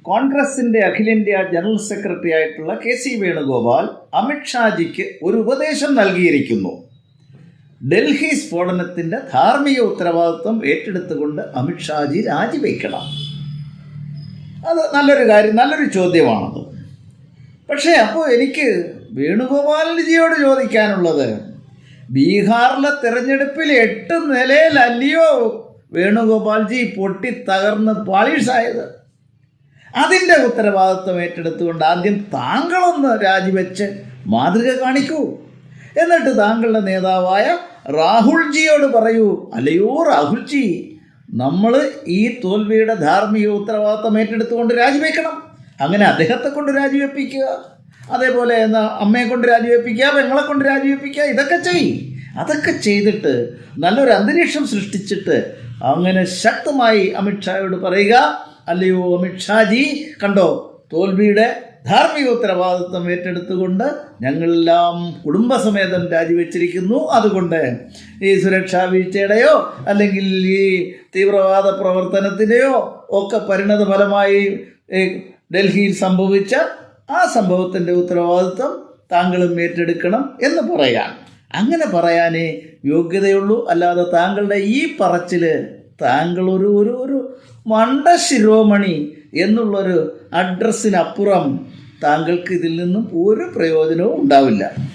കോൺഗ്രസിൻ്റെ അഖിലേന്ത്യാ general secretary ആയിട്ടുള്ള കെ.സി. വേണുഗോപാൽ അമിത്ഷാജിക്ക് ഒരു ഉപദേശം നൽകിയിരിക്കുന്നു. ഡൽഹി സ്ഫോടനത്തിൻ്റെ ധാർമ്മിക ഉത്തരവാദിത്വം ഏറ്റെടുത്തുകൊണ്ട് അമിത്ഷാജി രാജിവെക്കണം. അത് നല്ലൊരു കാര്യം, നല്ലൊരു ചോദ്യമാണത്. പക്ഷേ അപ്പോൾ എനിക്ക് വേണുഗോപാൽജിയോട് ചോദിക്കാനുള്ളത്, ബീഹാറിലെ തെരഞ്ഞെടുപ്പിൽ 8 നിലയിലല്ലയോ വേണുഗോപാൽജി പൊട്ടി തകർന്ന് പാളീസായത്? അതിൻ്റെ ഉത്തരവാദിത്വം ഏറ്റെടുത്തുകൊണ്ട് ആദ്യം താങ്കളൊന്ന് രാജിവെച്ച് മാതൃക കാണിക്കൂ. എന്നിട്ട് താങ്കളുടെ നേതാവായ രാഹുൽജിയോട് പറയൂ, അല്ലയോ രാഹുൽജി, നമ്മൾ ഈ തോൽവിയുടെ ധാർമ്മിക ഉത്തരവാദിത്വം ഏറ്റെടുത്തുകൊണ്ട് രാജിവെക്കണം. അങ്ങനെ അദ്ദേഹത്തെ കൊണ്ട് രാജിവെപ്പിക്കുക, അതേപോലെ അമ്മയെ കൊണ്ട് രാജിവെപ്പിക്കുക, പെങ്ങളെ കൊണ്ട് രാജിവെപ്പിക്കുക, അതൊക്കെ ചെയ്തിട്ട് നല്ലൊരു അന്തരീക്ഷം സൃഷ്ടിച്ചിട്ട് അങ്ങനെ ശക്തമായി അമിത്ഷായോട് പറയുക, അല്ലയോ അമിത്ഷാജി, കണ്ടോ, തോൽവിയുടെ ധാർമ്മിക ഉത്തരവാദിത്വം ഏറ്റെടുത്തുകൊണ്ട് ഞങ്ങളെല്ലാം കുടുംബസമേതം രാജിവെച്ചിരിക്കുന്നു. അതുകൊണ്ട് ഈ സുരക്ഷാ വീഴ്ചയുടെയോ അല്ലെങ്കിൽ ഈ തീവ്രവാദ പ്രവർത്തനത്തിൻ്റെയോ ഒക്കെ പരിണത ഫലമായി ഡൽഹിയിൽ സംഭവിച്ച ആ സംഭവത്തിൻ്റെ ഉത്തരവാദിത്വം താങ്കളും ഏറ്റെടുക്കണം എന്ന് പറയാൻ, അങ്ങനെ പറയാനേ യോഗ്യതയുള്ളൂ. അല്ലാതെ താങ്കളുടെ ഈ പറച്ചിൽ താങ്കൾ ഒരു മണ്ട ശിരോമണി എന്നുള്ളൊരു അഡ്രസ്സിനപ്പുറം താങ്കൾക്ക് ഇതിൽ നിന്നും ഒരു പ്രയോജനവും ഉണ്ടാവില്ല.